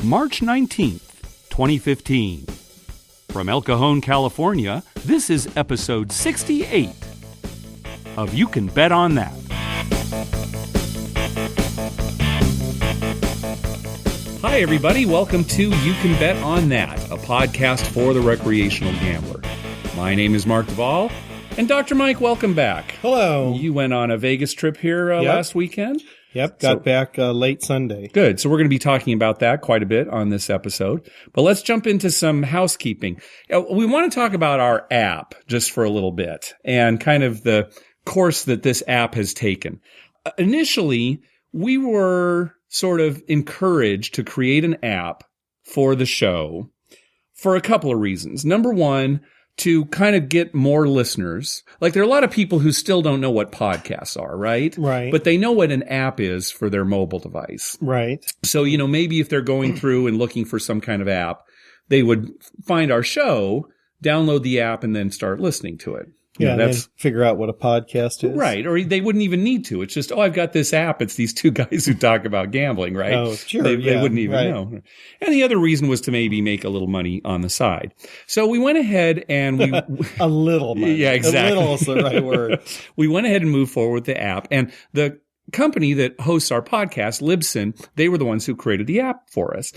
March 19th, 2015. From El Cajon, California, this is episode 68 of You Can Bet on That. Hi, everybody. Welcome to You Can Bet on That, a podcast for the recreational gambler. My name is Mark Duvall, and Dr. Mike, welcome back. Hello. You went on a Vegas trip here last weekend? Yep, got back late Sunday. Good. So we're going to be talking about that quite a bit on this episode. But let's jump into some housekeeping. We want to talk about our app just for a little bit and kind of the course that this app has taken. Initially, we were sort of encouraged to create an app for the show for a couple of reasons. Number one, to kind of get more listeners. Like, there are a lot of people who still don't know what podcasts are, right? Right. But they know what an app is for their mobile device. Right. So, maybe if they're going through and looking for some kind of app, they would find our show, download the app, and then start listening to it. Yeah, and then figure out what a podcast is. Right. Or they wouldn't even need to. It's just, I've got this app. It's these two guys who talk about gambling, right? Oh, sure. They wouldn't even know. And the other reason was to maybe make a little money on the side. So we went ahead and we... a little money. Yeah, exactly. A little is the right word. We went ahead and moved forward with the app. And the company that hosts our podcast, Libsyn, they were the ones who created the app for us.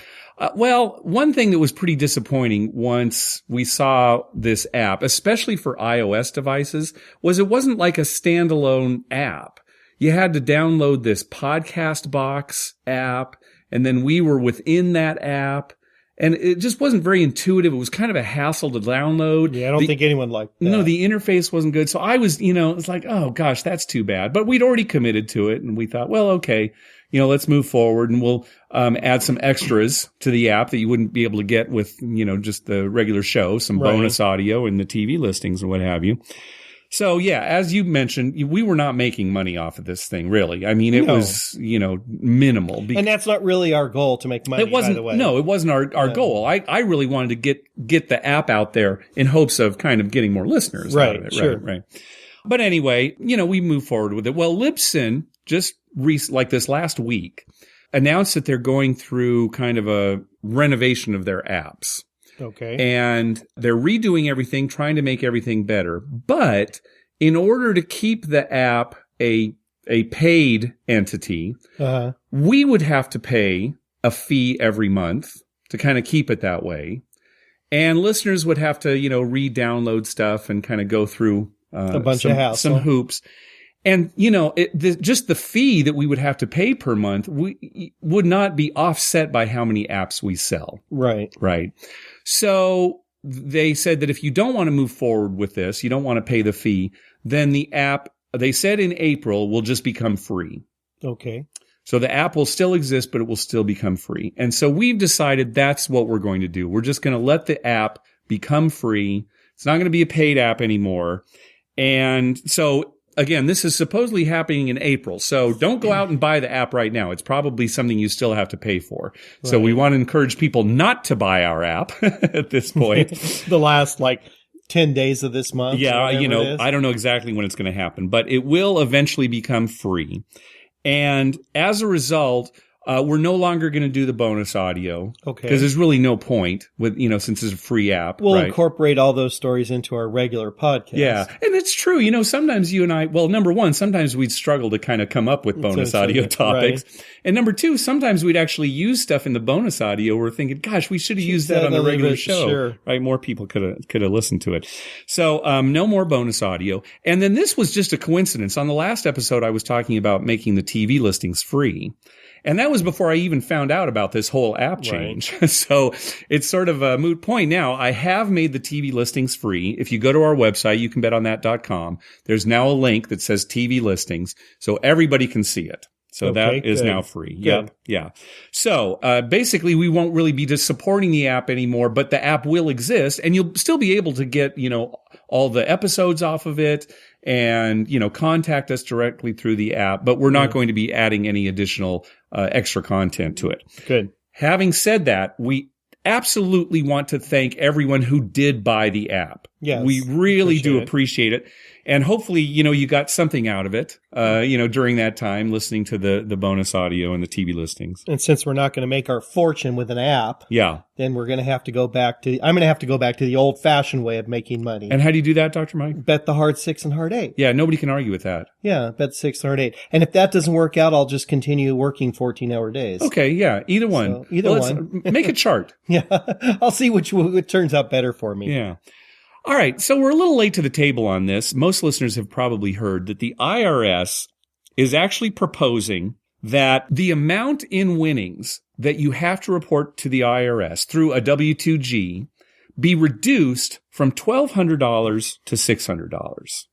Well, one thing that was pretty disappointing once we saw this app, especially for iOS devices, was it wasn't like a standalone app. You had to download this podcast box app, and then we were within that app. And it just wasn't very intuitive. It was kind of a hassle to download. Yeah, I don't think anyone liked that. No, the interface wasn't good. So I was, it's like, oh gosh, that's too bad. But we'd already committed to it, and we thought, well, okay, let's move forward, and we'll add some extras to the app that you wouldn't be able to get with, just the regular show, some bonus audio and the TV listings and what have you. So, yeah, as you mentioned, we were not making money off of this thing, really. I mean, it was, minimal. And that's not really our goal, to make money, it wasn't, by the way. No, it wasn't our goal. I really wanted to get the app out there in hopes of kind of getting more listeners out of it. Sure. Right. But anyway, we moved forward with it. Well, Libsyn, just like this last week, announced that they're going through kind of a renovation of their apps. Okay. And they're redoing everything, trying to make everything better. But in order to keep the app a paid entity, we would have to pay a fee every month to kind of keep it that way. And listeners would have to, re-download stuff and kind of go through a bunch of hassle. Some hoops. And, just the fee that we would have to pay per month would not be offset by how many apps we sell. Right. Right. So they said that if you don't want to move forward with this, you don't want to pay the fee, then the app, they said in April, will just become free. Okay. So the app will still exist, but it will still become free. And so we've decided that's what we're going to do. We're just going to let the app become free. It's not going to be a paid app anymore. And so, again, this is supposedly happening in April, so don't go out and buy the app right now. It's probably something you still have to pay for. Right. So we want to encourage people not to buy our app at this point. The last, 10 days of this month. Yeah, I don't know exactly when it's going to happen, but it will eventually become free. And as a result, we're no longer going to do the bonus audio. Okay. Because there's really no point with, since it's a free app. We'll incorporate all those stories into our regular podcast. Yeah. And it's true. Sometimes you and I, well, number one, sometimes we'd struggle to kind of come up with bonus audio topics. Right. And number two, sometimes we'd actually use stuff in the bonus audio. We're thinking, gosh, we should have used that on the regular show. Sure. Right. More people could have listened to it. So, no more bonus audio. And then this was just a coincidence. On the last episode, I was talking about making the TV listings free. And that was before I even found out about this whole app change. Right. So it's sort of a moot point now. I have made the TV listings free. If you go to our website, youcanbetonThat.com, there's now a link that says TV listings, so everybody can see it. So that is now free. Good. Yep. Yeah. So basically, we won't really be just supporting the app anymore, but the app will exist, and you'll still be able to get, all the episodes off of it and, contact us directly through the app, but we're not going to be adding any additional extra content to it. Good. Having said that, we absolutely want to thank everyone who did buy the app. Yes, we really do appreciate it. appreciate it. And hopefully, you got something out of it, during that time, listening to the bonus audio and the TV listings. And since we're not going to make our fortune with an app, Yeah. then I'm going to have to go back to the old fashioned way of making money. And how do you do that, Dr. Mike? Bet the hard 6 and hard 8. Yeah, nobody can argue with that. Yeah, bet 6 and hard 8. And if that doesn't work out, I'll just continue working 14-hour days. Okay, yeah, either one. So, either one. Make a chart. Yeah, I'll see which turns out better for me. Yeah. All right, so we're a little late to the table on this. Most listeners have probably heard that the IRS is actually proposing that the amount in winnings that you have to report to the IRS through a W-2G be reduced from $1,200 to $600.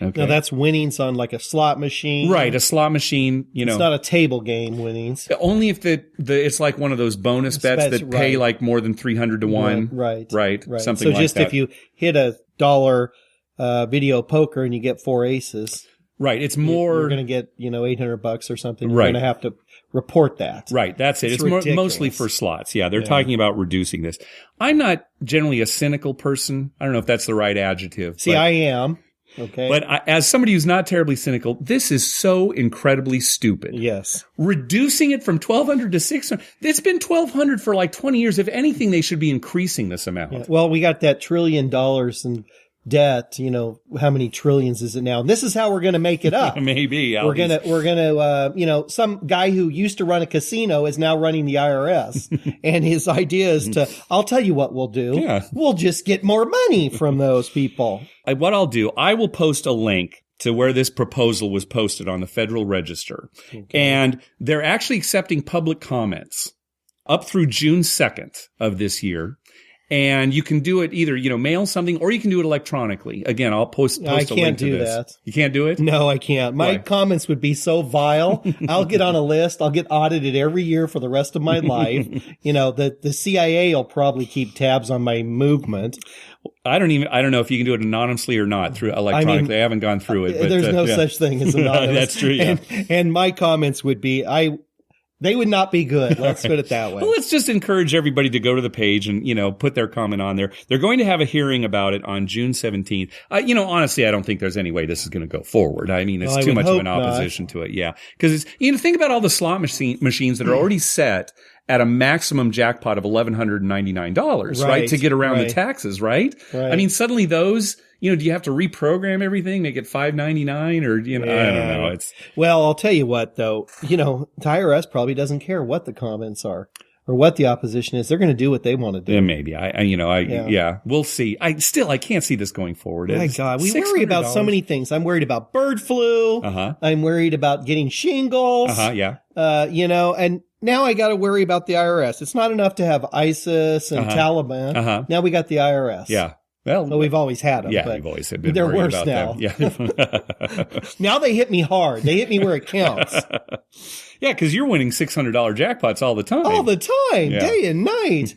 Okay. Now that's winnings on like a slot machine. Right, a slot machine, It's not a table game winnings. only if it's like one of those bonus bets that pay right. like more than 300 to 1. Right. Something like that. So just if you hit $1 video poker and you get 4 aces. Right, it's more. You're going to get, $800 or something. You're Right. going to have to report that. Right, that's it. It's mostly for slots. Yeah, they're talking about reducing this. I'm not generally a cynical person. I don't know if that's the right adjective. See, I am. Okay. But as somebody who's not terribly cynical, this is so incredibly stupid. Yes. Reducing it from $1,200 to $600. It's been $1,200 for like 20 years. If anything, they should be increasing this amount. Yeah. Well, we got that $1 trillion in debt. How many trillions is it now? And this is how we're going to make it up. Maybe. We're gonna, some guy who used to run a casino is now running the IRS, and his idea is I'll tell you what we'll do. Yeah. We'll just get more money from those people. What I'll do, I will post a link to where this proposal was posted on the Federal Register. Okay. And they're actually accepting public comments up through June 2nd of this year. And you can do it either, mail something, or you can do it electronically. Again, I'll post a link to this. I can't do that. You can't do it? No, I can't. My comments would be so vile. I'll get on a list. I'll get audited every year for the rest of my life. The CIA will probably keep tabs on my movement. I don't know if you can do it anonymously or not through electronically. I haven't gone through it. But, there's no such thing as anonymous. That's true. Yeah. And my comments would be, they would not be good. Let's put it that way. Well, let's just encourage everybody to go to the page and, put their comment on there. They're going to have a hearing about it on June 17th. Honestly, I don't think there's any way this is going to go forward. I mean, it's too much of an opposition to it. Yeah. Because think about all the slot machines that are already set at a maximum jackpot of $1,199, right? To get around the taxes, right? I mean, suddenly those, do you have to reprogram everything, make it $5.99 or, I don't know. Well, I'll tell you what, though, the IRS probably doesn't care what the comments are or what the opposition is. They're going to do what they want to do. Yeah, maybe. We'll see. I can't see this going going My God, we worry about so many things. I'm worried about bird flu. Uh-huh. I'm worried about getting shingles. Uh-huh, yeah. And now I got to worry about the IRS. It's not enough to have ISIS and Taliban. Uh-huh. Now we got the IRS. Yeah. Well, we've always had them. Yeah, but we've always been they're worried worse about now. them. Yeah. Now they hit me hard. They hit me where it counts. Yeah, because you're winning $600 jackpots all the time. All the time, day and night.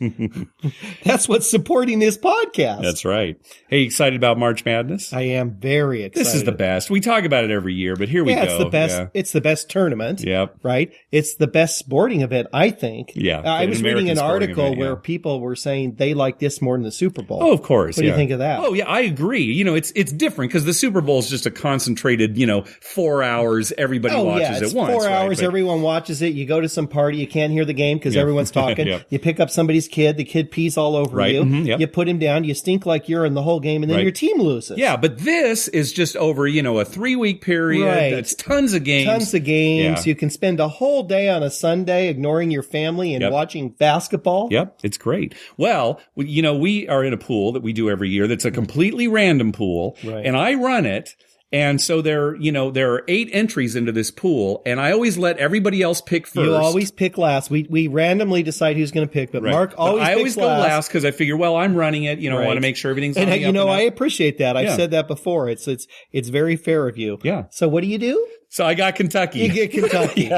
That's what's supporting this podcast. That's right. Hey, excited about March Madness? I am very excited. This is the best. We talk about it every year, but here we go. It's the best. Yeah. It's the best tournament. Yep. Right? It's the best sporting event, I think. Yeah. I was reading an article where people were saying they like this more than the Super Bowl. Oh, of course. What do you think of that? Oh, yeah, I agree. It's different because the Super Bowl is just a concentrated, 4 hours. Everybody watches it once. 4 hours. Everyone watches it. You go to some party. You can't hear the game because everyone's talking. Yep. You pick up somebody's kid. The kid pees all over you. Mm-hmm, yep. You put him down. You stink like urine the whole game, and then your team loses. Yeah, but this is just over, a 3-week period. Right. It's tons of games. Tons of games. Yeah. You can spend a whole day on a Sunday ignoring your family and watching basketball. Yep, it's great. Well, we are in a pool that we do every year that's a completely random pool, and I run it. And so there are 8 entries into this pool, and I always let everybody else pick first. You always pick last. We randomly decide who's going to pick, but Mark always picks last. I always go last because I figure, I'm running it. I want to make sure everything's and I appreciate that. I've said that before. It's very fair of you. Yeah. So what do you do? So I got Kentucky. You get Kentucky.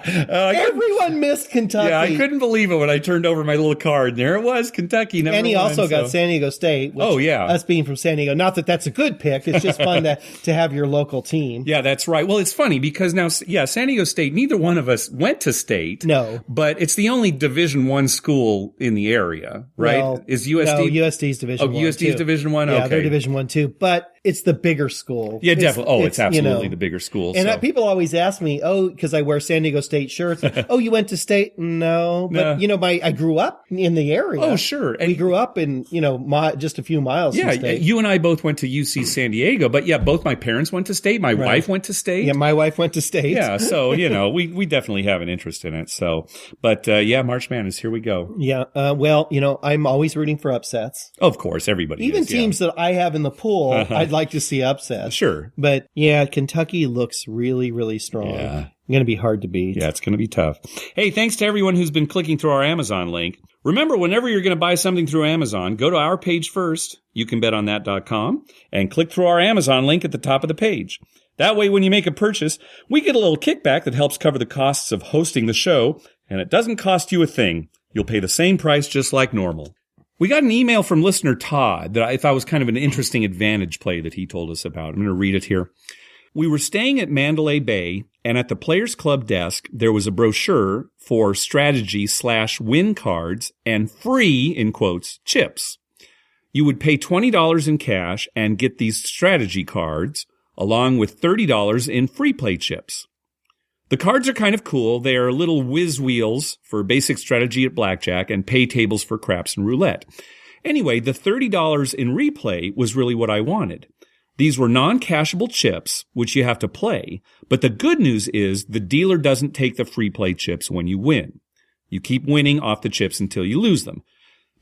Everyone missed Kentucky. Yeah, I couldn't believe it when I turned over my little card. And there it was, Kentucky. And he also got San Diego State. Which, us being from San Diego. Not that that's a good pick. It's just fun to have your local team. Yeah, that's right. Well, it's funny because now, San Diego State, neither one of us went to state. No. But it's the only Division I school in the area, right? Well, is USD? No, USD's Division I. USD's Division I? Yeah, okay. they're Division I too. But it's the bigger school. Yeah, definitely. It's absolutely the bigger school. And people always ask me, because I wear San Diego State shirts. You went to state? No. But, I grew up in the area. Oh, sure. And we grew up in, just a few miles from state. You and I both went to UC San Diego, but both my parents went to state. My wife went to state. Yeah, my wife went to state. Yeah, so, we definitely have an interest in it. So, but, March Madness, here we go. Yeah, I'm always rooting for upsets. Of course, everybody Even is, teams that I have in the pool, I'd like to see upsets. Sure. But, Kentucky looks really, really strong. Yeah. Going to be hard to beat. Yeah, it's going to be tough. Hey, thanks to everyone who's been clicking through our Amazon link. Remember, whenever you're going to buy something through Amazon, go to our page first, youcanbetonthat.com, and click through our Amazon link at the top of the page. That way, when you make a purchase, we get a little kickback that helps cover the costs of hosting the show, and it doesn't cost you a thing. You'll pay the same price just like normal. We got an email from listener Todd that I thought was kind of an interesting advantage play that he told us about. I'm going to read it here. We were staying at Mandalay Bay, and at the Players Club desk, there was a brochure for strategy/win cards and free, in quotes, chips. You would pay $20 in cash and get these strategy cards, along with $30 in free play chips. The cards are kind of cool. They are little whiz wheels for basic strategy at blackjack and pay tables for craps and roulette. Anyway, the $30 in replay was really what I wanted. These were non-cashable chips, which you have to play, but the good news is the dealer doesn't take the free play chips when you win. You keep winning off the chips until you lose them.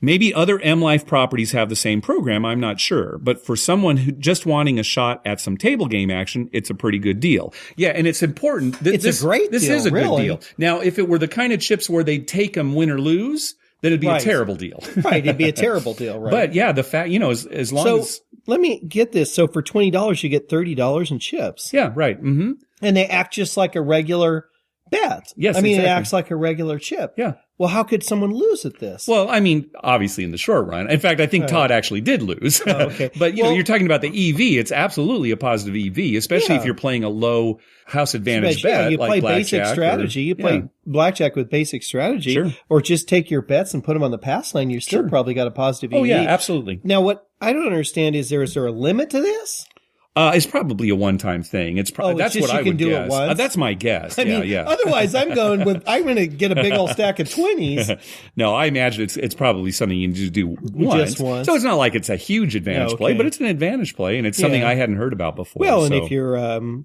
Maybe other M-Life properties have the same program, I'm not sure, but for someone who just wanting a shot at some table game action, it's a pretty good deal. Yeah, and it's important. It's a great deal. This is a really good deal. Now, if it were the kind of chips where they'd take them win or lose, then it'd be a terrible deal. Right, it'd be a terrible deal, right? But yeah, the fact, as long as... Let me get this. So for $20, you get $30 in chips. Yeah, right. Mm-hmm. And they act just like a regular bet. Yes, exactly. It acts like a regular chip. Yeah. Well, how could someone lose at this? Well, obviously in the short run. In fact, I think Todd actually did lose. Oh, okay. But, you're talking about the EV. It's absolutely a positive EV, especially if you're playing a low house advantage bet you like play blackjack. Basic strategy. You play blackjack with basic strategy. Sure. Or just take your bets and put them on the pass lane. You still probably got a positive EV. Oh, yeah, absolutely. Now, what I don't understand is there a limit to this? It's probably a one-time thing. It's that's what I would do guess. It once? That's my guess. I mean, otherwise, I'm going to get a big old stack of 20s. No, I imagine it's probably something you just do once. Just once. So it's not like it's a huge advantage play, but it's an advantage play, and it's something I hadn't heard about before. Well, and if you're,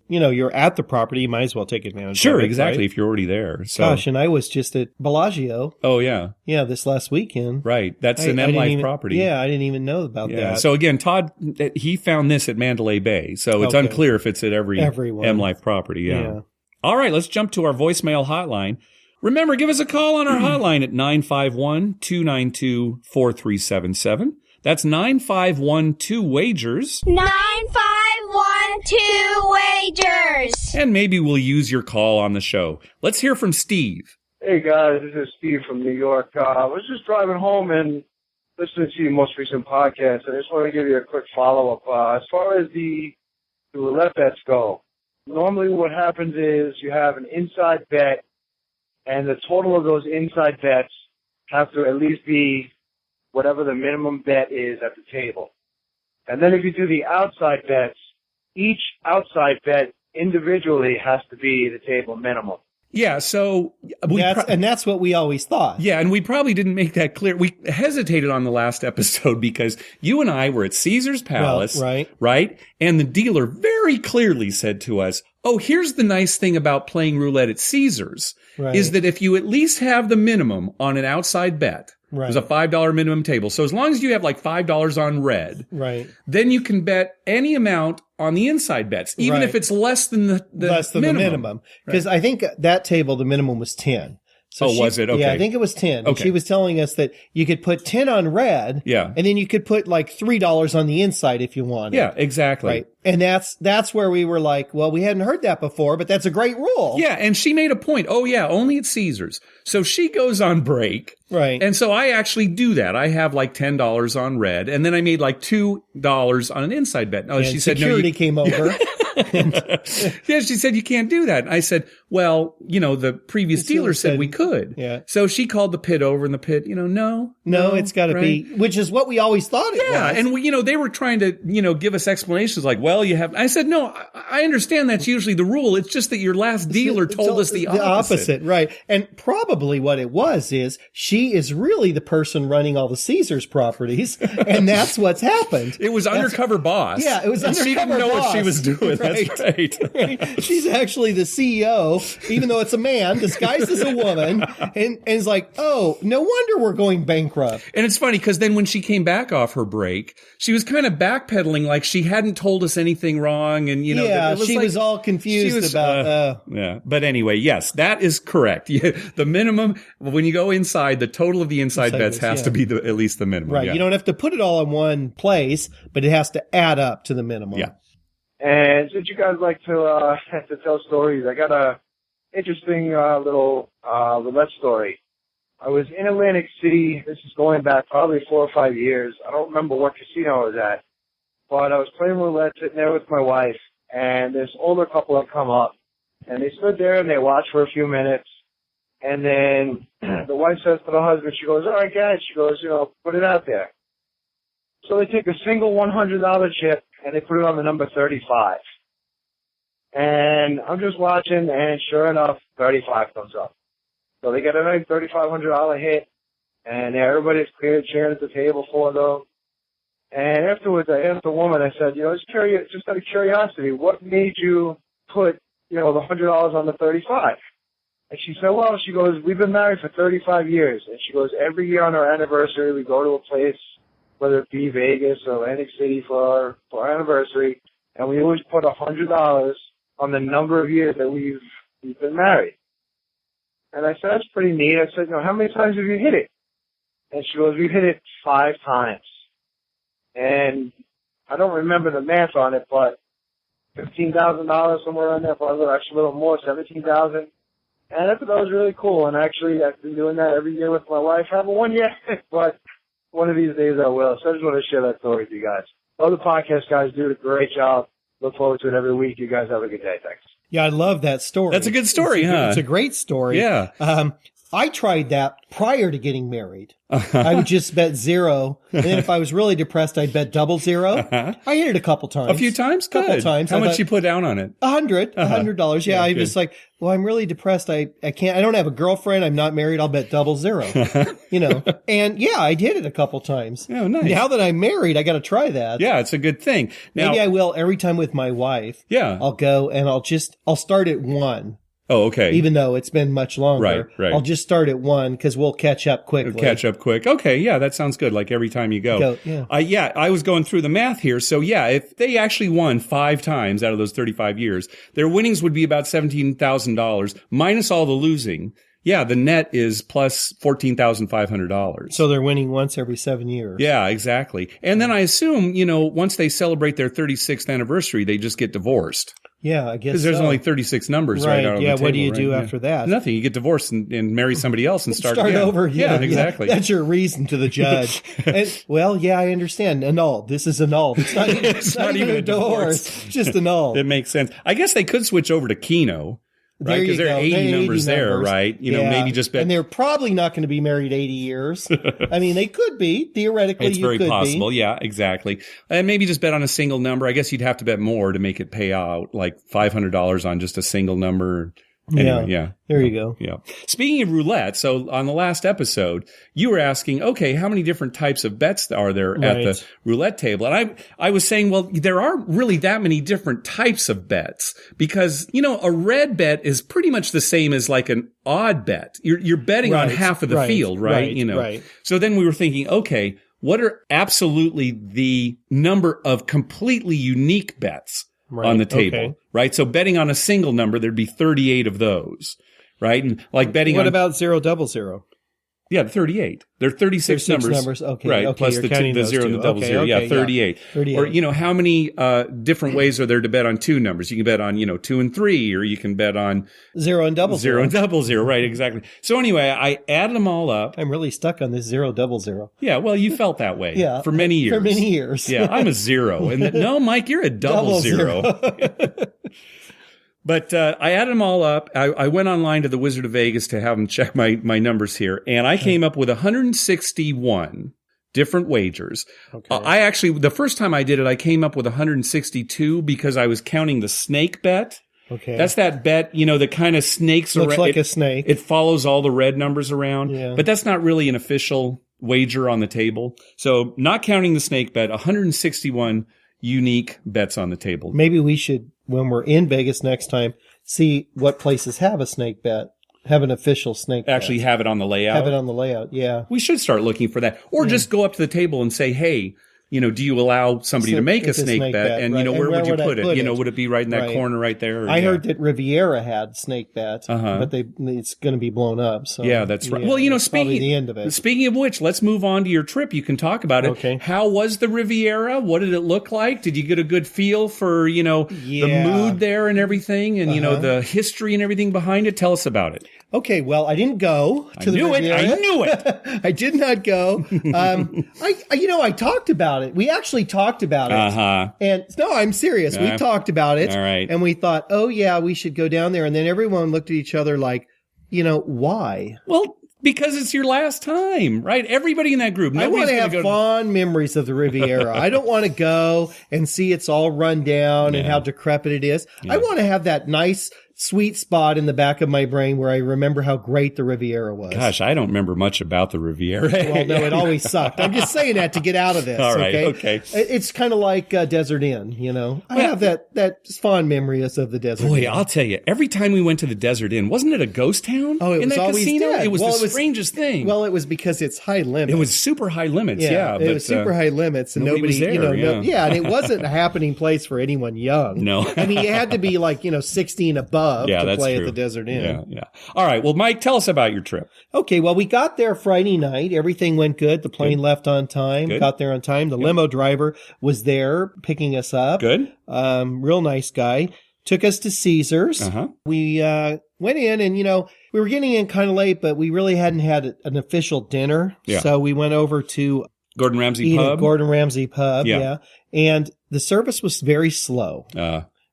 you're at the property, you might as well take advantage. Sure, of it, exactly. Right? If you're already there. So. Gosh, and I was just at Bellagio. Oh yeah. Yeah, this last weekend. Right, that's an M-Life property. Yeah, I didn't even know about that. So again, Todd, he found this at Mandalay Bay, so it's unclear if it's at every M-Life property. Yeah. All right, let's jump to our voicemail hotline. Remember, give us a call on our hotline at 951-292-4377. That's 9512-WAGERS. 9512-WAGERS. And maybe we'll use your call on the show. Let's hear from Steve. Hey, guys, this is Steve from New York. I was just driving home and listening to your most recent podcast. I just want to give you a quick follow-up. As far as the roulette bets go, normally what happens is you have an inside bet, and the total of those inside bets have to at least be whatever the minimum bet is at the table. And then if you do the outside bets, each outside bet individually has to be the table minimum. Yeah, so... and that's what we always thought. Yeah, and we probably didn't make that clear. We hesitated on the last episode because you and I were at Caesar's Palace, right? And the dealer very clearly said to us, oh, here's the nice thing about playing roulette at Caesar's, is that if you at least have the minimum on an outside bet, there's a $5 minimum table. So as long as you have like $5 on red, then you can bet any amount on the inside bets, even if it's less than the minimum. Because I think that table, the minimum was 10. So was it? Okay. Yeah, I think it was 10. And Okay. she was telling us that you could put 10 on red. Yeah. And then you could put like $3 on the inside if you wanted. Yeah, exactly. Right. And that's where we were like, well, we hadn't heard that before, but that's a great rule. Yeah, and she made a point. Oh, yeah, only at Caesar's. So she goes on break. Right. And so I actually do that. I have like $10 on red, and then I made like $2 on an inside bet. No, And she said, security came over. Yeah, she said, you can't do that. And I said, well, the previous dealer said we could. Yeah. So she called the pit over, and the pit, no, it's got to right? be, which is what we always thought it was. Yeah, and they were trying to, give us explanations like, well, you have. I said, no, I understand that's usually the rule. It's just that your last dealer told us the opposite. Right. And probably what it was is she is really the person running all the Caesars properties, and that's what's happened. It was undercover boss. Yeah, it was and undercover she didn't know boss. what she was doing. Right. That's right. She's actually the CEO, even though it's a man disguised as a woman, and is like, oh, no wonder we're going bankrupt. And it's funny because then when she came back off her break, she was kind of backpedaling like she hadn't told us anything wrong. And, she was all confused about. Yeah. But anyway, yes, that is correct. The minimum, when you go inside, the total of the inside bets has to be at least the minimum. Right. Yeah. You don't have to put it all in one place, but it has to add up to the minimum. Yeah. And since you guys like to tell stories, I got a interesting little roulette story. I was in Atlantic City. This is going back probably 4 or 5 years. I don't remember what casino I was at, but I was playing roulette, sitting there with my wife, and this older couple had come up, and they stood there and they watched for a few minutes, and then the wife says to the husband, she goes, all right, guys, she goes, put it out there. So they take a single $100 chip and they put it on the number 35. And I'm just watching, and sure enough, 35 comes up. So they get a nice $3,500 hit, and everybody's cheering at the table for them. And afterwards, I asked the woman, I said, just out of curiosity, what made you put, the $100 on the 35? And she said, well, she goes, we've been married for 35 years. And she goes, every year on our anniversary, we go to a place, whether it be Vegas or Atlantic City for our anniversary, and we always put $100 on the number of years that we've been married. And I said, that's pretty neat. I said, how many times have you hit it? And she goes, we've hit it 5 times. And I don't remember the math on it, but $15,000 somewhere around there, probably actually a little more, $17,000. And I thought that was really cool. And actually, I've been doing that every year with my wife. I haven't won yet, but one of these days I will. So I just want to share that story with you guys. All the podcast guys do a great job. Look forward to it every week. You guys have a good day. Thanks. Yeah, I love that story. That's a good story, huh? It's a great story. Yeah. I tried that prior to getting married. I would just bet 0. And then if I was really depressed, I'd bet double 0. I hit it a couple times. A few times? Good. Couple times. How much you put down on it? $100. Yeah, I was like, well, I'm really depressed. I can't, I don't have a girlfriend. I'm not married. I'll bet double 0. And yeah, I did it a couple times. Oh, nice. Now that I'm married, I got to try that. Yeah, it's a good thing. Now, Maybe I will every time with my wife. Yeah. I'll go and I'll start at 1. Oh, okay. Even though it's been much longer. Right. I'll just start at 1 because we'll catch up quickly. Catch up quick. Okay, yeah, that sounds good. Like every time you go. Yeah. I was going through the math here. So yeah, if they actually won 5 times out of those 35 years, their winnings would be about $17,000 minus all the losing. Yeah, the net is plus $14,500. So they're winning once every 7 years. Yeah, exactly. And then I assume, once they celebrate their 36th anniversary, they just get divorced. Yeah, I guess because there's only 36 numbers right out on the table. What do you do after that? Nothing. You get divorced and marry somebody else and start again. Over. Yeah, exactly. That's your reason to the judge. I understand. Annulled. This is annulled. It's not even a divorce. It's just annulled. It makes sense. I guess they could switch over to Keno. Right, because there are 80 numbers there, right? Maybe just bet. And they're probably not going to be married 80 years. I mean, they could be. Theoretically, it's very possible. Be. Yeah, exactly. And maybe just bet on a single number. I guess you'd have to bet more to make it pay out, like $500 on just a single number. Anyway, yeah. There you go. Yeah. Speaking of roulette, so on the last episode, you were asking, okay, how many different types of bets are there at the roulette table? And I was saying, well, there aren't really that many different types of bets because, a red bet is pretty much the same as like an odd bet. You're betting on half of the field, right? Right. So then we were thinking, okay, what are absolutely the number of completely unique bets on the table, right? So betting on a single number, there'd be 38 of those, right? And like betting What on, about 000? yeah, 38. There are 36 numbers. Okay. Right. Okay, Plus you're the counting 0 and the double Okay, zero. okay, Yeah, 38. 38. Or, how many different ways are there to bet on two numbers? You can bet on, 2 and 3, or you can bet on 0 and double 0 and double zero. Right, exactly. So anyway, I added them all up. I'm really stuck on this 000. Yeah, well, you felt that way. Yeah. For many years. For many years. Yeah, I'm a zero. And no, Mike, you're a double zero. But I added them all up. I went online to the Wizard of Vegas to have them check my numbers here, and I came up with 161 different wagers. Okay. I actually, the first time I did it, I came up with 162 because I was counting the snake bet. Okay. That's that bet, that kind of snakes around. Looks like a snake. It follows all the red numbers around, Yeah. but that's not really an official wager on the table. So not counting the snake bet, 161 unique bets on the table. Maybe we should, when we're in Vegas next time, see what places have a snake bet, have an official snake Actually bet. have it on the layout. Have it on the layout, yeah. We should start looking for that. Or just go up to the table and say, hey, do you allow somebody to make a snake bet? And, right. where would you I put it? Would it be right in that corner right there? Or, I heard that Riviera had snake bet, Uh-huh. but it's going to be blown up. So yeah, that's right. Well, it's probably the end of it. Speaking of which, let's move on to your trip. You can talk about it. Okay. How was the Riviera? What did it look like? Did you get a good feel for, the mood there and everything and, the history and everything behind it? Tell us about it. Okay, well, I didn't go to the Riviera. I knew it. I did not go. I talked about it. We actually talked about it. Uh-huh. And no, I'm serious. We talked about it. All right. And we thought, oh yeah, we should go down there. And then everyone looked at each other like, why? Well, because it's your last time, right? Everybody in that group. I want to have fond memories of the Riviera. I don't want to go and see it's all run down and how decrepit it is. Yeah. I want to have that nice, sweet spot in the back of my brain where I remember how great the Riviera was. Gosh, I don't remember much about the Riviera. Well, no, it always sucked. I'm just saying that to get out of this. All right, okay. It's kind of like Desert Inn, I have that fond memories of the Desert Inn. Boy, I'll tell you, every time we went to the Desert Inn, wasn't it a ghost town? Oh, it in was that always casino? dead. It was the strangest thing. Well, it was because it's high limits. It was super high limits, yeah. It was super high limits, and nobody was there, and it wasn't a happening place for anyone young. No. I mean, you had to be like, 16 above to play at the Desert Inn. Yeah. All right. Well, Mike, tell us about your trip. Okay. Well, we got there Friday night. Everything went good. The plane left on time. Good. Got there on time. The limo driver was there picking us up. Good. Real nice guy. Took us to Caesars. Uh-huh. We went in and, we were getting in kind of late, but we really hadn't had an official dinner. Yeah. So we went over to Gordon Ramsay Pub. Gordon Ramsay Pub. Yeah. Yeah. And the service was very slow.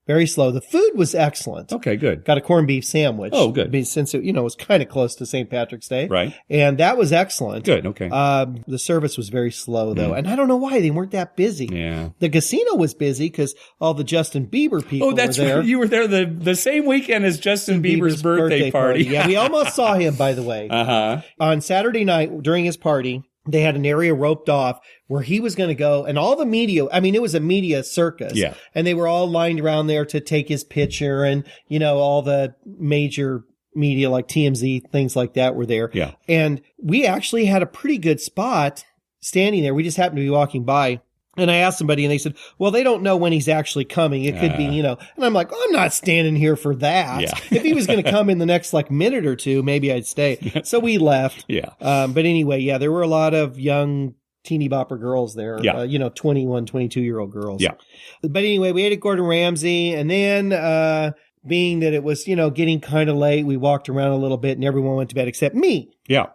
Very slow. The food was excellent. Okay, good. Got a corned beef sandwich. Oh, good. Since it, was kind of close to St. Patrick's Day. Right. And that was excellent. Good, okay. The service was very slow, though. And I don't know why. They weren't that busy. Yeah. The casino was busy because all the Justin Bieber people were there. Oh, that's right. You were there the same weekend as Justin Bieber's birthday party. Yeah, we almost saw him, by the way. Uh-huh. On Saturday night, during his party, they had an area roped off where he was going to go, and all the media, it was a media circus. Yeah. And they were all lined around there to take his picture, and, all the major media like TMZ, things like that were there. Yeah. And we actually had a pretty good spot standing there. We just happened to be walking by. And I asked somebody and they said, well, they don't know when he's actually coming. It could be, and I'm like, I'm not standing here for that. Yeah. If he was going to come in the next minute or two, maybe I'd stay. So we left. Yeah. But anyway, there were a lot of young teeny bopper girls there. Yeah. 21, 22-year-old girls. Yeah. But anyway, we ate at Gordon Ramsay, and then, being that it was, getting kind of late, we walked around a little bit and everyone went to bed except me. Yeah.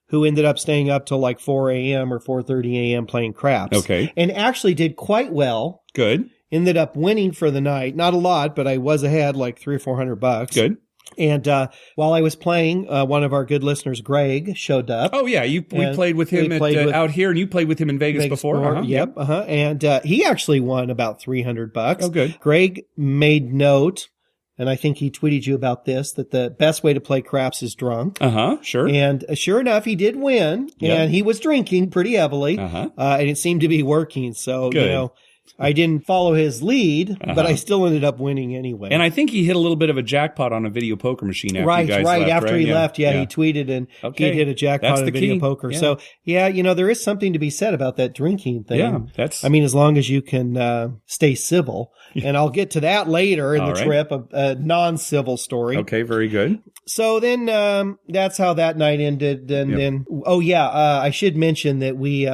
Who ended up staying up till 4 a.m. or 4:30 a.m. playing craps. Okay. And actually did quite well. Good. Ended up winning for the night. Not a lot, but I was ahead $300 or $400. Good. And while I was playing, one of our good listeners, Greg, showed up. Oh, yeah. We played with him out here, and you played with him in Vegas before. Uh-huh. Yep. Uh-huh. And he actually won about $300. Oh, good. Greg made note, and I think he tweeted you about this, that the best way to play craps is drunk. Uh-huh, sure. And sure enough, he did win, and he was drinking pretty heavily, Uh-huh. and it seemed to be working. So, Good. I didn't follow his lead, but I still ended up winning anyway. And I think he hit a little bit of a jackpot on a video poker machine after you guys left, after he yeah. left, he tweeted and he hit a jackpot on video poker. Yeah. So, there is something to be said about that drinking thing. Yeah, as long as you can stay civil. And I'll get to that later in the trip, a non-civil story. Okay, very good. So then that's how that night ended. And then, I should mention that we...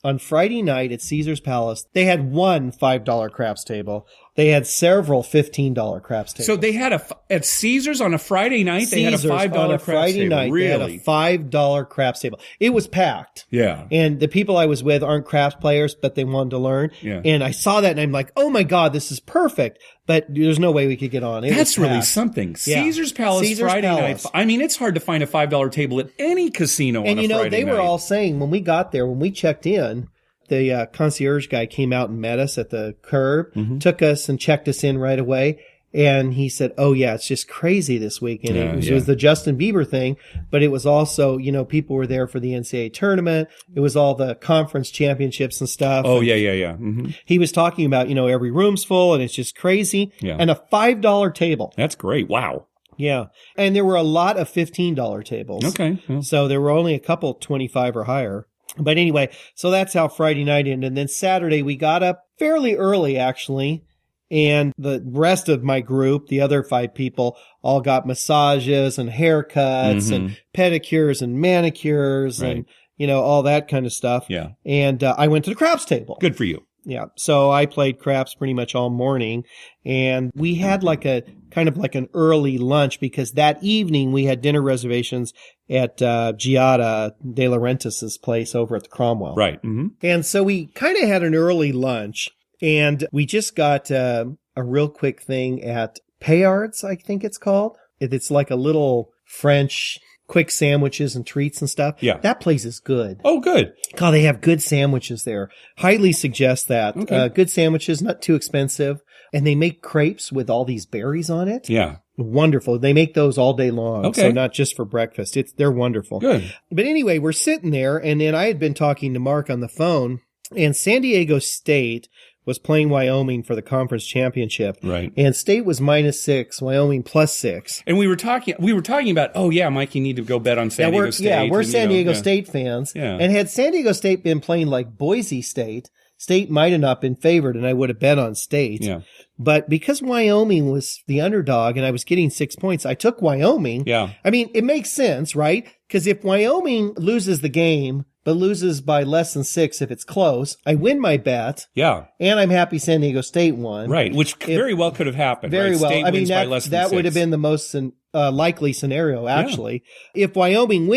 on Friday night at Caesar's Palace, they had one $5 craps table. They had several $15 craps tables. So they had at Caesar's on a Friday night, they had a $5 on a craps Friday table. night, Really? they had a $5 craps table. It was packed. Yeah. And the people I was with aren't craps players, but they wanted to learn. Yeah. And I saw that and I'm like, oh my God, this is perfect. But there's no way we could get on. That's really something. Yeah. Caesar's Palace Friday night. I mean, it's hard to find a $5 table at any casino on a Friday night. And they were all saying when we got there, when we checked in, the concierge guy came out and met us at the curb, took us and checked us in right away. And he said, oh, yeah, it's just crazy this week. And it was the Justin Bieber thing, but it was also, people were there for the NCAA tournament. It was all the conference championships and stuff. Oh, yeah. Mm-hmm. He was talking about, every room's full and it's just crazy. Yeah. And a $5 table. That's great. Wow. Yeah. And there were a lot of $15 tables. Okay. Well. So there were only a couple 25 or higher. But anyway, so that's how Friday night ended. And then Saturday, we got up fairly early, actually. And the rest of my group, the other 5 people, all got massages and haircuts and pedicures and manicures and, all that kind of stuff. Yeah. And I went to the craps table. Good for you. Yeah. So I played craps pretty much all morning. And we had like a kind of like an early lunch because that evening we had dinner reservations at Giada De Laurentiis's place over at the Cromwell. Right. Mm-hmm. And so we kind of had an early lunch. And we just got a real quick thing at Payard's, I think it's called. It's like a little French quick sandwiches and treats and stuff. Yeah. That place is good. Oh, good. God, they have good sandwiches there. Highly suggest that. Okay. Good sandwiches, not too expensive. And they make crepes with all these berries on it. Yeah. Wonderful. They make those all day long. Okay. So not just for breakfast. They're wonderful. Good. But anyway, we're sitting there and then I had been talking to Mark on the phone and San Diego State was playing Wyoming for the conference championship. Right. And State was -6, Wyoming +6. And we were talking about, oh yeah, Mike, you need to go bet on San Diego State. Yeah, we're and, San Diego State fans. Yeah. And had San Diego State been playing like Boise State, State might have not been favored and I would have bet on State. Yeah. But because Wyoming was the underdog and I was getting 6 points, I took Wyoming. Yeah. I mean, it makes sense, right? Because if Wyoming loses the game, but loses by less than 6 if it's close, I win my bet. Yeah. And I'm happy San Diego State won. Right. Which very well could have happened. Very right? well. State I mean, wins by less than that 6. would have been the most likely scenario, actually. Yeah. If Wyoming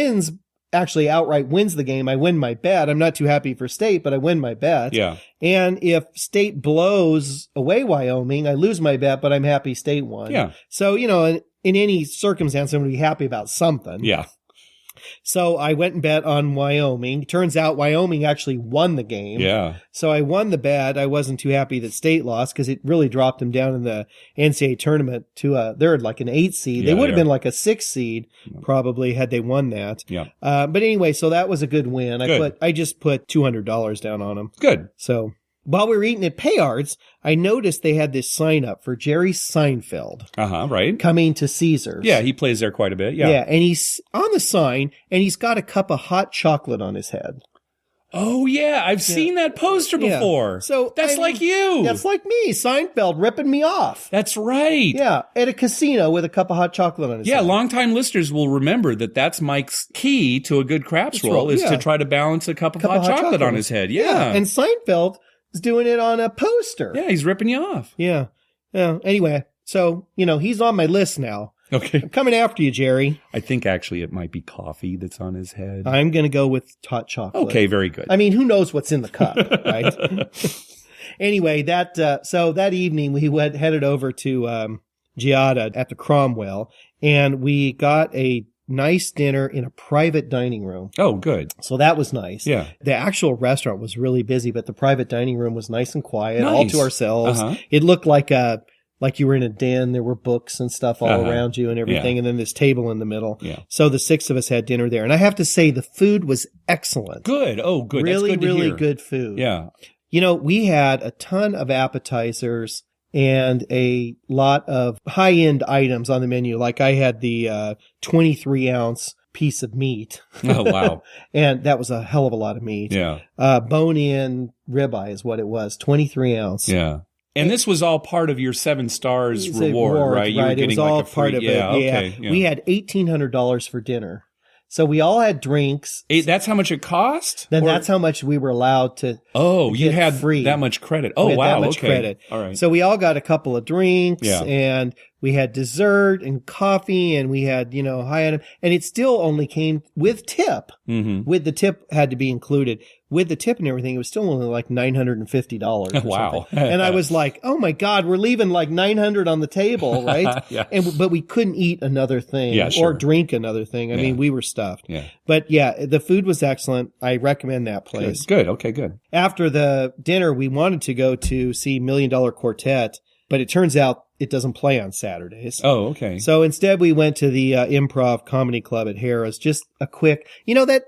actually outright wins the game, I win my bet. I'm not too happy for State, but I win my bet. Yeah. And if State blows away Wyoming, I lose my bet, but I'm happy State won. Yeah. So, in any circumstance, I'm going to be happy about something. Yeah. So I went and bet on Wyoming. Turns out Wyoming actually won the game. Yeah. So I won the bet. I wasn't too happy that State lost because it really dropped them down in the NCAA tournament to they're like an 8 seed. Yeah, they would have been like a 6 seed probably had they won that. Yeah. But anyway, so that was a good win. Good. I just put $200 down on them. Good. So while we were eating at Payard's, I noticed they had this sign up for Jerry Seinfeld. Right. Coming to Caesar's. Yeah, he plays there quite a bit. Yeah. Yeah, and he's on the sign, and he's got a cup of hot chocolate on his head. Oh, yeah. I've seen that poster before. So that's like you. That's like me. Seinfeld ripping me off. That's right. Yeah, at a casino with a cup of hot chocolate on his head. Yeah, longtime listeners will remember that's Mike's key to a good craps roll is to try to balance a cup of hot chocolate on his head. Yeah. And Seinfeld is doing it on a poster. Yeah, he's ripping you off. Yeah. Anyway, so, he's on my list now. Okay. I'm coming after you, Jerry. I think actually it might be coffee that's on his head. I'm going to go with hot chocolate. Okay, very good. I mean, who knows what's in the cup, right? Anyway, so that evening we headed over to Giada at the Cromwell, and we got a nice dinner in a private dining room. Oh, good. So that was nice. Yeah. The actual restaurant was really busy, but the private dining room was nice and quiet, Nice. all to ourselves. It looked like you were in a den. There were books and stuff all around you and everything, and then this table in the middle. Yeah. So the 6 of us had dinner there. And I have to say, the food was excellent. Good. Oh, good. Really, That's good to really hear. good food. Yeah. We had a ton of appetizers and a lot of high-end items on the menu. Like I had the 23-ounce piece of meat. Oh, wow. And that was a hell of a lot of meat. Yeah. Bone-in ribeye is what it was, 23 ounce. Yeah. And this was all part of your 7 stars reward, right? You were getting it was all like a free, part of it. Okay. Yeah. We had $1,800 for dinner. So we all had drinks. That's how much it cost? Then that's how much we were allowed to. Oh, you had free. that much credit. Oh, wow. That much okay. credit. All right. So we all got a couple of drinks, Yeah. and we had dessert and coffee, and we had, high end, and it still only came with tip. Mm-hmm. With the tip had to be included. With the tip and everything, it was still only like $950. Wow. And I was like, oh my God, we're leaving like $900 on the table, right? Yeah. But we couldn't eat another thing sure. or drink another thing. I mean, we were stuffed. Yeah. But yeah, the food was excellent. I recommend that place. Good. Okay, good. After the dinner, we wanted to go to see $1 Million Quartet, but it turns out it doesn't play on Saturdays. Oh, okay. So instead we went to the Improv Comedy Club at Harrah's. Just a quick, that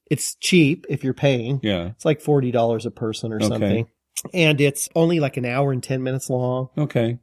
it's cheap if you're paying. Yeah. It's like $40 a person or something. And it's only like an hour and 10 minutes long. Okay.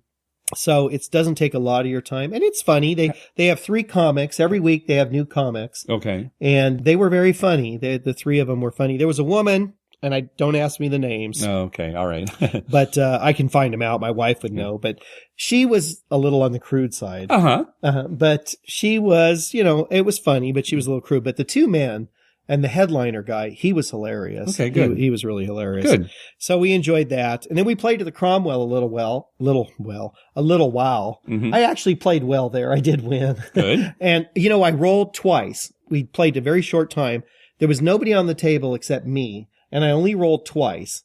So it doesn't take a lot of your time. And it's funny. They have 3 comics. Every week they have new comics. Okay. And they were very funny. The 3 of them were funny. There was a woman, and don't ask me the names. Oh, okay. All right. But I can find them out. My wife would know. But she was a little on the crude side. Uh-huh. But she was, it was funny, but she was a little crude. But the 2 men and the headliner guy, he was hilarious. Okay, good. He was really hilarious. Good. So we enjoyed that. And then we played to the Cromwell a little while. Mm-hmm. I actually played well there. I did win. Good. And, I rolled twice. We played a very short time. There was nobody on the table except me. And I only rolled twice.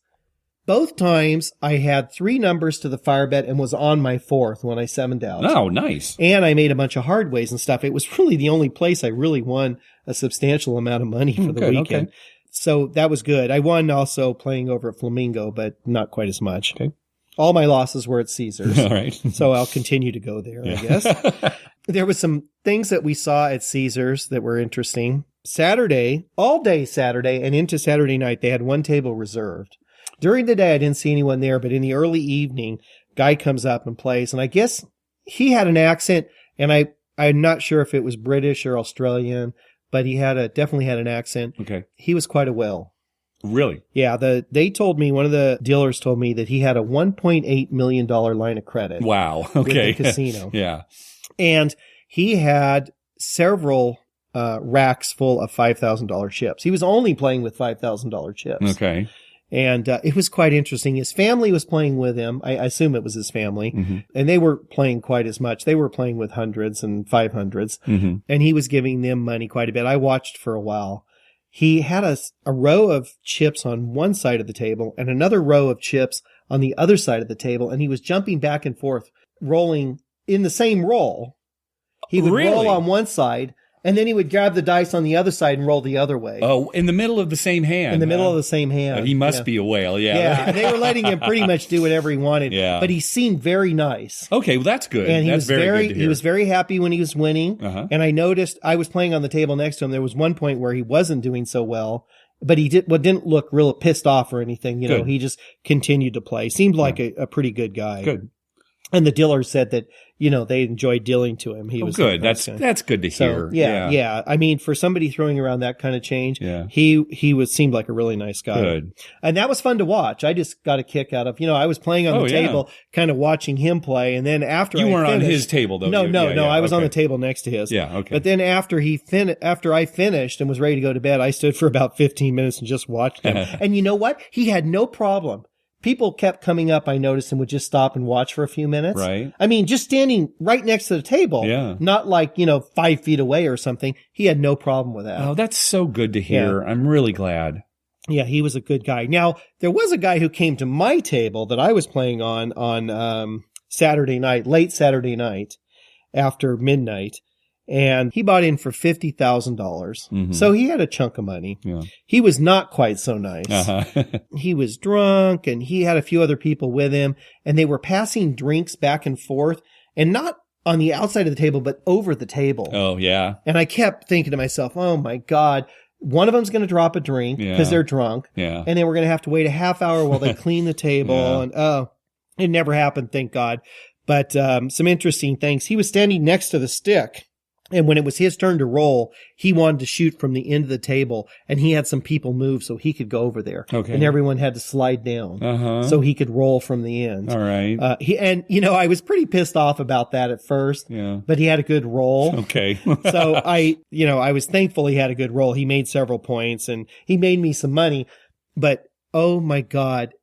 Both times I had 3 numbers to the fire bet and was on my 4th when I 7'd out. Oh, nice. And I made a bunch of hard ways and stuff. It was really the only place I really won a substantial amount of money for the weekend. Okay. So that was good. I won also playing over at Flamingo, but not quite as much. Okay. All my losses were at Caesars. All right. So I'll continue to go there, I guess. There was some things that we saw at Caesars that were interesting. Saturday, all day Saturday and into Saturday night, they had 1 table reserved. During the day, I didn't see anyone there, but in the early evening, guy comes up and plays. And I guess he had an accent, and I'm not sure if it was British or Australian, but he definitely had an accent. Okay. He was quite a whale. Really? Yeah. They told me, one of the dealers told me that he had a $1.8 million line of credit. Wow. Okay. With the casino. Yeah. And he had several racks full of $5,000 chips. He was only playing with $5,000 chips. Okay. And it was quite interesting. His family was playing with him. I assume it was his family. Mm-hmm. And they weren't playing quite as much. They were playing with hundreds and 500s. Mm-hmm. And he was giving them money quite a bit. I watched for a while. He had a row of chips on one side of the table and another row of chips on the other side of the table. And he was jumping back and forth, rolling in the same roll. He would roll on one side, and then he would grab the dice on the other side and roll the other way. Oh, in the middle of the same hand. In the middle of the same hand. He must be a whale, yeah. Yeah, they were letting him pretty much do whatever he wanted. Yeah. But he seemed very nice. Okay, well, that's good. And that's very good to hear. He was very happy when he was winning. Uh-huh. And I noticed, I was playing on the table next to him. There was one point where he wasn't doing so well, but he didn't look real pissed off or anything. You know, he just continued to play. Seemed like a pretty good guy. Good. And the dealer said that, you know, they enjoyed dealing to him. He was good. That's good to hear. So, yeah. I mean, for somebody throwing around that kind of change, yeah. he seemed like a really nice guy. Good. And that was fun to watch. I just got a kick out of, I was playing on the table, kind of watching him play. And then after you weren't on his table though. No, I was on the table next to his. Yeah. Okay. But then after I finished and was ready to go to bed, I stood for about 15 minutes and just watched him. And you know what? He had no problem. People kept coming up, I noticed, and would just stop and watch for a few minutes. Right. I mean, just standing right next to the table. Yeah. Not like, 5 feet away or something. He had no problem with that. Oh, that's so good to hear. Yeah. I'm really glad. Yeah, he was a good guy. Now, there was a guy who came to my table that I was playing on Saturday night, late Saturday night, after midnight. And he bought in for $50,000. Mm-hmm. So he had a chunk of money. Yeah. He was not quite so nice. Uh-huh. He was drunk and he had a few other people with him and they were passing drinks back and forth and not on the outside of the table, but over the table. Oh, yeah. And I kept thinking to myself, oh my God, one of them's going to drop a drink because they're drunk. Yeah. And then we're going to have to wait a half hour while they clean the table. And it never happened, thank God. But some interesting things. He was standing next to the stick. And when it was his turn to roll, he wanted to shoot from the end of the table, and he had some people move so he could go over there. Okay. And everyone had to slide down so he could roll from the end. All right. I was pretty pissed off about that at first. Yeah. But he had a good roll. Okay. So I was thankful he had a good roll. He made several points, and he made me some money. But oh my God.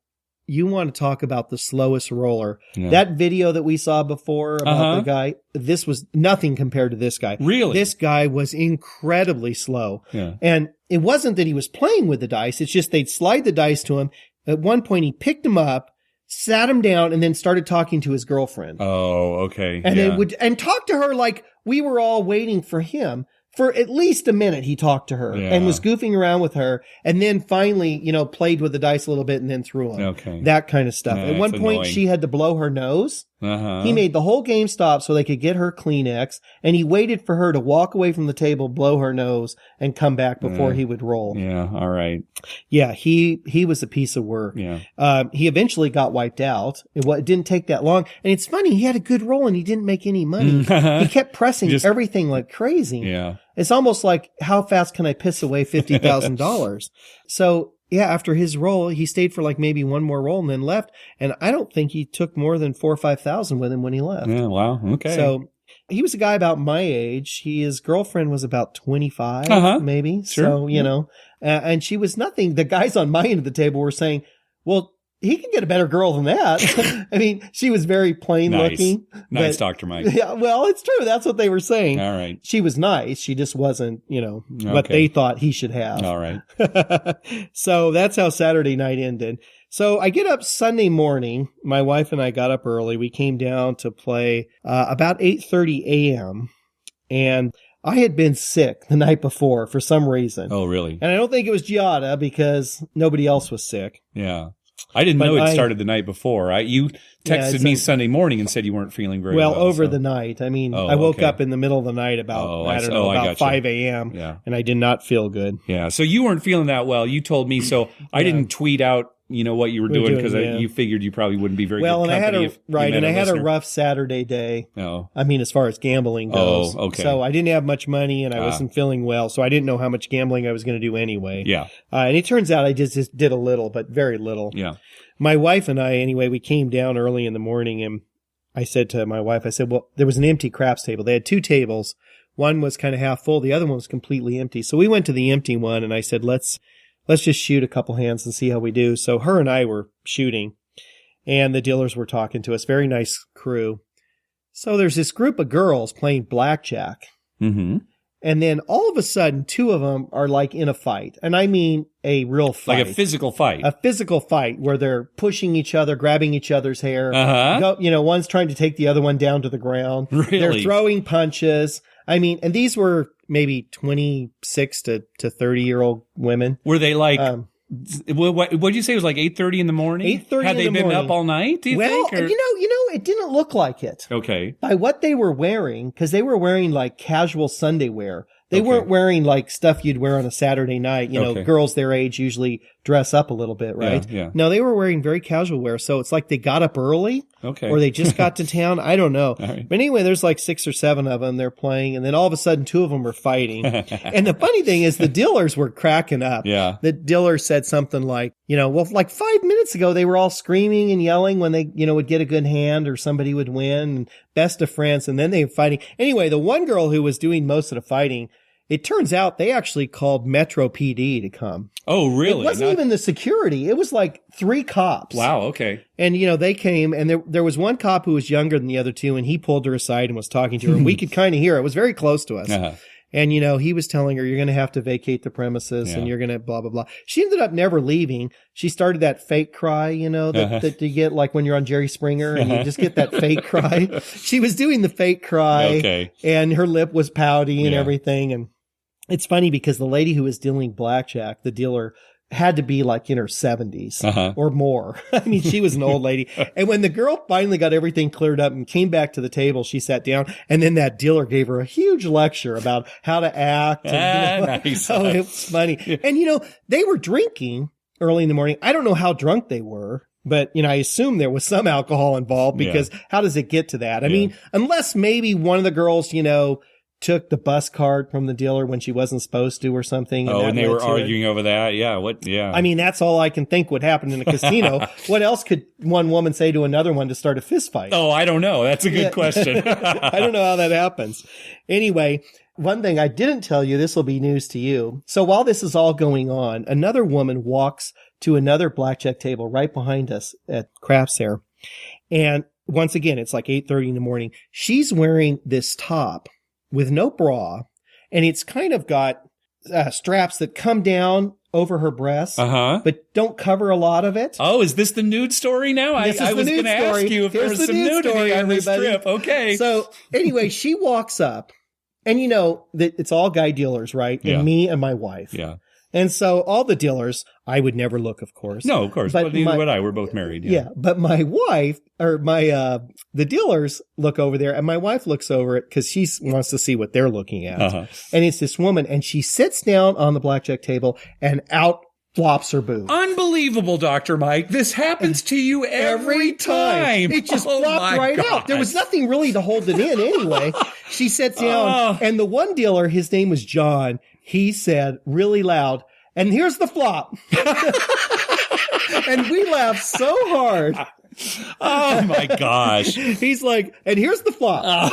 You want to talk about the slowest roller. Yeah. That video that we saw before about the guy, this was nothing compared to this guy. Really? This guy was incredibly slow. Yeah. And it wasn't that he was playing with the dice. It's just they'd slide the dice to him. At one point, he picked him up, sat him down, and then started talking to his girlfriend. Oh, okay. And then talk to her like we were all waiting for him. For at least a minute, he talked to her and was goofing around with her, and then finally, played with the dice a little bit and then threw them. Okay. That kind of stuff. At one point, she had to blow her nose. He made the whole game stop so they could get her Kleenex, and he waited for her to walk away from the table, blow her nose, and come back before he would roll. Yeah, all right. Yeah, he was a piece of work. Yeah. He eventually got wiped out. It didn't take that long. And it's funny, he had a good roll and he didn't make any money. He kept pressing everything like crazy. Yeah. It's almost like, how fast can I piss away $50,000? So, yeah, after his roll, he stayed for like maybe one more roll and then left. And I don't think he took more than $4,000 or $5,000 with him when he left. Yeah, wow. Okay. So he was a guy about my age. His girlfriend was about 25, maybe. Sure. So, and she was nothing. The guys on my end of the table were saying, well, he can get a better girl than that. I mean, she was very plain looking. Nice, Dr. Mike. Yeah, well, it's true. That's what they were saying. All right. She was nice. She just wasn't, what they thought he should have. All right. So that's how Saturday night ended. So I get up Sunday morning. My wife and I got up early. We came down to play about 8:30 a.m. And I had been sick the night before for some reason. Oh, really? And I don't think it was Giada because nobody else was sick. Yeah. I didn't know it started the night before. You texted me Sunday morning and said you weren't feeling very well. Over the night. I mean, I woke up in the middle of the night about, about 5 a.m. Yeah. And I did not feel good. Yeah. So you weren't feeling that well. You told me, so I didn't tweet out, what you were doing because you figured you probably wouldn't be very good company. I had a rough Saturday day. Oh. I mean, as far as gambling goes. Oh, okay. So I didn't have much money and I wasn't feeling well. So I didn't know how much gambling I was going to do anyway. Yeah. And it turns out I just did a little, but very little. Yeah. My wife and I, anyway, we came down early in the morning and I said to my wife, well, there was an empty craps table. They had two tables. One was kind of half full. The other one was completely empty. So we went to the empty one and I said, let's just shoot a couple hands and see how we do. So her and I were shooting and the dealers were talking to us. Very nice crew. So there's this group of girls playing blackjack. Mm-hmm. And then all of a sudden, two of them are like in a fight. And I mean a real fight. Like a physical fight. A physical fight where they're pushing each other, grabbing each other's hair. One's trying to take the other one down to the ground. Really? They're throwing punches. I mean, and these were maybe 26 to 30-year-old women. Were they like... what did you say? It was like 8:30 in the morning? 8:30 in the morning. Had they been up all night, do you think? Well, it didn't look like it. Okay. By what they were wearing, because they were wearing like casual Sunday wear. They weren't wearing like stuff you'd wear on a Saturday night. Girls their age usually dress up a little bit, right? Yeah. No, they were wearing very casual wear. So it's like they got up early. Okay. Or they just got to town. I don't know. Right. But anyway, there's like 6 or 7 of them. They're playing. And then all of a sudden, 2 of them are fighting. And the funny thing is the dealers were cracking up. Yeah. The dealer said something like, like 5 minutes ago, they were all screaming and yelling when they, would get a good hand or somebody would win. And best of friends. And then they were fighting. Anyway, the one girl who was doing most of the fighting, it turns out they actually called Metro PD to come. Oh, really? It wasn't even the security. It was like 3 cops. Wow, okay. And, they came, and there was one cop who was younger than the other 2, and he pulled her aside and was talking to her, and we could kind of hear it. It was very close to us. Uh-huh. And, he was telling her, you're going to have to vacate the premises, and you're going to blah, blah, blah. She ended up never leaving. She started that fake cry, that you get like when you're on Jerry Springer, and you just get that fake cry. She was doing the fake cry, and her lip was pouty and everything, and it's funny because the lady who was dealing blackjack, the dealer, had to be like in her 70s or more. I mean, she was an old lady. And when the girl finally got everything cleared up and came back to the table, she sat down, and then that dealer gave her a huge lecture about how to act. And, Nice. Oh, it was funny. Yeah. And, they were drinking early in the morning. I don't know how drunk they were, but, I assume there was some alcohol involved, because how does it get to that? I mean, unless maybe one of the girls, took the bus card from the dealer when she wasn't supposed to or something. And they were arguing over that. Yeah. I mean, that's all I can think would happen in a casino. What else could one woman say to another one to start a fist fight? Oh, I don't know. That's a good question. I don't know how that happens. Anyway, one thing I didn't tell you, this will be news to you. So while this is all going on, another woman walks to another blackjack table right behind us at Crafts there. And once again, it's like 8:30 in the morning. She's wearing this top with no bra, and it's kind of got straps that come down over her breasts, but don't cover a lot of it. Oh, is this the nude story now? I was going to ask you if there was some nudity on this trip. Okay. So anyway, she walks up, and that it's all guy dealers, right? And me and my wife. Yeah. And so all the dealers, I would never look, of course. No, of course. But neither would I. We're both married. Yeah. But my wife, or the dealers look over there, and my wife looks over it because she wants to see what they're looking at. And it's this woman, and she sits down on the blackjack table, and out flops her boob. Unbelievable, Dr. Mike. This happens to you every time. It just flopped right out. There was nothing really to hold it in anyway. She sits down, and the one dealer, his name was John, he said really loud, "And here's the flop." And we laughed so hard. Oh my gosh. He's like, "And here's the flop."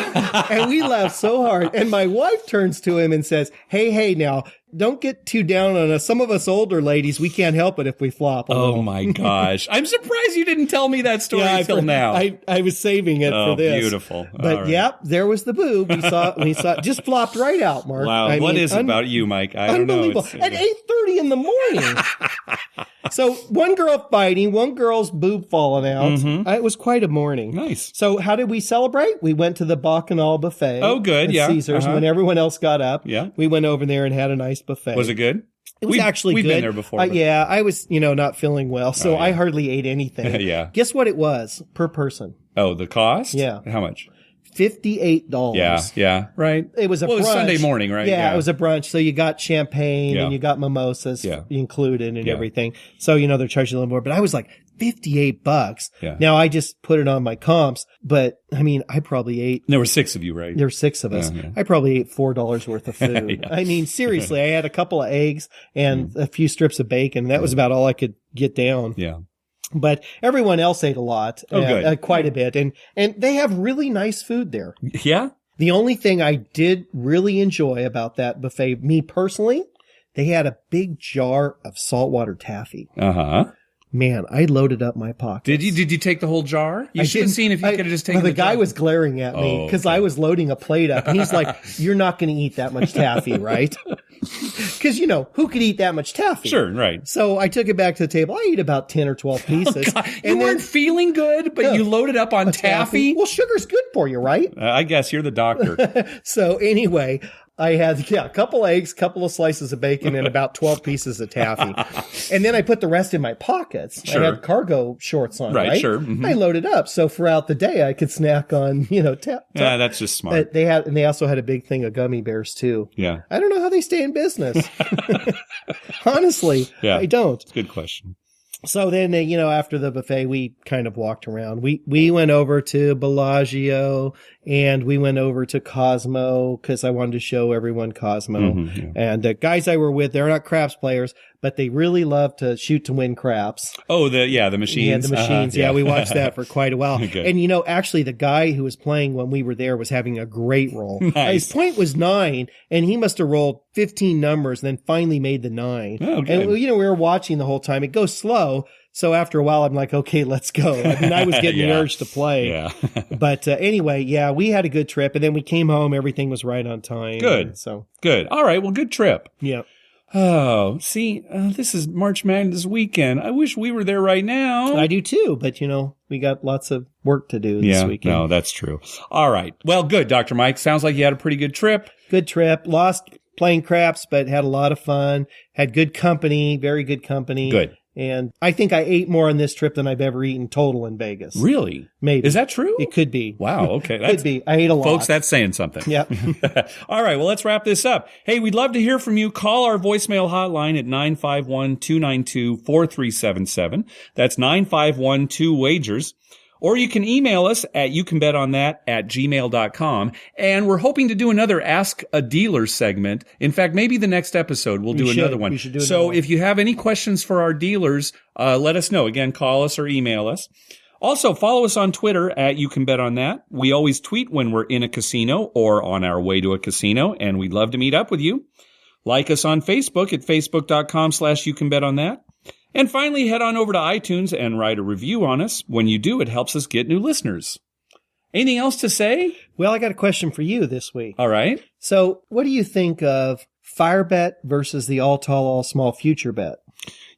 And we laughed so hard. And my wife turns to him and says, hey, now, don't get too down on us. Some of us older ladies, we can't help it if we flop. Oh my gosh. I'm surprised you didn't tell me that story until now. I was saving it for this. Beautiful. But there was the boob. We saw it just flopped right out, Mark. Wow. What is it about you, Mike? I don't know. Unbelievable. At 8:30 in the morning. So one girl fighting, one girl's boob falling out. It was quite a morning. Nice. So how did we celebrate? We went to the Bacchanal Buffet. Oh, good. At Yeah. Caesars. When everyone else got up, we went over there and had a nice buffet. Was it good? It was actually we've good. We've been there before. Yeah, I was, not feeling well, so I hardly ate anything. Yeah. Guess what it was per person? Oh, the cost? Yeah. How much? $58. Yeah. Right. It was a brunch. Well, it was Sunday morning, right? Yeah, it was a brunch. So you got champagne and you got mimosas included and everything. So, they're charging a little more, but I was like, $58. Yeah. Now I just put it on my comps, but I mean, I probably ate. There were 6 of you, right? There were 6 of us. Yeah. I probably ate $4 worth of food. I mean, seriously, I had a couple of eggs and a few strips of bacon. That was about all I could get down. Yeah. But everyone else ate a lot, good. Quite a bit. And they have really nice food there. Yeah. The only thing I did really enjoy about that buffet, me personally, they had a big jar of saltwater taffy. Man, I loaded up my pockets. Did you take the whole jar? You should have seen if you could have just taken the the jar. guy was glaring at me because I was loading a plate up. And he's like, "You're not going to eat that much taffy, right?" Because, who could eat that much taffy? Sure, right. So I took it back to the table. I ate about 10 or 12 pieces. You weren't feeling good, but you loaded up on taffy? Well, sugar's good for you, right? I guess you're the doctor. So anyway, I had, a couple eggs, couple of slices of bacon, and about 12 pieces of taffy. And then I put the rest in my pockets. Sure. I had cargo shorts on, right? Sure. Mm-hmm. I loaded up. So throughout the day, I could snack on, Yeah, that's just smart. They also had a big thing of gummy bears, too. Yeah. I don't know how they stay in business. Honestly, I don't. It's a good question. So then, after the buffet, we kind of walked around. We went over to Bellagio and we went over to Cosmo because I wanted to show everyone Cosmo. And the guys I were with, they're not craps players, but they really love to shoot to win craps. Oh, the machines. Yeah, the machines. We watched that for quite a while. Good. And, actually the guy who was playing when we were there was having a great roll. Nice. His point was 9 and he must have rolled 15 numbers and then finally made the 9. Oh, good. And, we were watching the whole time. It goes slow. So after a while, I'm like, okay, let's go. I mean, I was getting the urge to play. Yeah. But anyway, we had a good trip. And then we came home. Everything was right on time. Good. Good. All right. Well, good trip. Yeah. Oh, see, this is March Madness weekend. I wish we were there right now. I do too. But, we got lots of work to do this weekend. No, that's true. All right. Well, good, Dr. Mike. Sounds like you had a pretty good trip. Good trip. Lost playing craps, but had a lot of fun. Had good company, very good company. Good. And I think I ate more on this trip than I've ever eaten total in Vegas. Really? Maybe. Is that true? It could be. Wow. Okay. Could be. I ate a lot. Folks, that's saying something. Yep. All right. Well, let's wrap this up. Hey, we'd love to hear from you. Call our voicemail hotline at 951-292-4377. That's 951-2-WAGERS. Or you can email us at youcanbetonthat@gmail.com. And we're hoping to do another Ask a Dealer segment. In fact, maybe the next episode we'll do another one. We should do another so one. if you have any questions for our dealers, let us know. Again, call us or email us. Also, follow us on Twitter at You Can Bet On That. We always tweet when we're in a casino or on our way to a casino, and we'd love to meet up with you. Like us on Facebook at facebook.com/YouCanBetOnThat. And finally, head on over to iTunes and write a review on us. When you do, it helps us get new listeners. Anything else to say? Well, I got a question for you this week. All right. So what do you think of Fire Bet versus the all tall, all small future bet?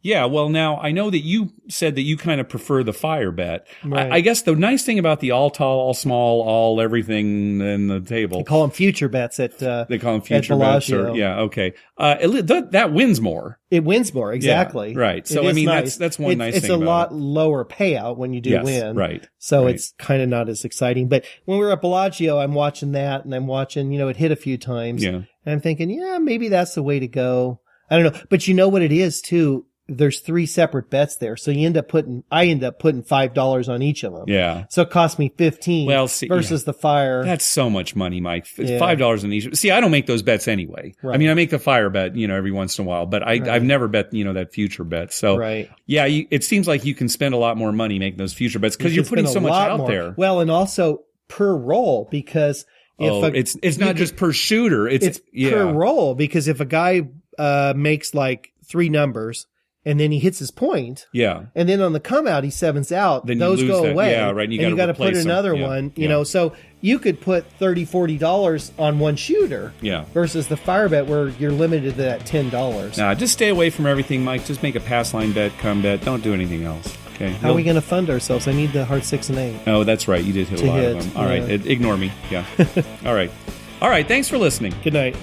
Yeah, well, now, I know that you said that you kind of prefer the fire bet. Right. I guess the nice thing about the all tall, all small, all everything in the table. They call them future bets at They call them future bets. Yeah, okay. That wins more. It wins more, exactly. Yeah, right. So, It I is mean, nice. that's one nice thing It's a about lot it. lower payout when you do Yes, win. right. So right. it's kind of not as exciting. But when we were at Bellagio, I'm watching that and I'm watching, it hit a few times. Yeah. And I'm thinking, yeah, maybe that's the way to go. I don't know. But you know what it is too? There's 3 separate bets there. So I end up putting $5 on each of them. Yeah. So it cost me $15 Well, see, versus the fire. That's so much money, Mike. It's Yeah. $5 in each. See, I don't make those bets anyway. Right. I mean, I make the fire bet, every once in a while, but I've never bet, that future bet. So, Right. yeah, it seems like you can spend a lot more money making those future bets because You you're can putting spend so a much lot out more. there. Well, and also per roll because It's not just per shooter. It's per roll because if a guy makes like 3 numbers and then he hits his point, yeah. and then on the come out he sevens out, Then you those lose go that. away. Yeah, right, and you and you gotta got to put replace them. another Yeah, one. yeah. So you could put $30-$40 on one shooter. Yeah. Versus the fire bet where you're limited to that $10. Nah, just stay away from everything, Mike. Just make a pass line bet, come bet. Don't do anything else. Okay. How are we going to fund ourselves? I need the hard 6 and 8. Oh, that's right. You did hit a lot of them. All right. yeah. Ignore me. Yeah. All right. All right. Thanks for listening. Good night.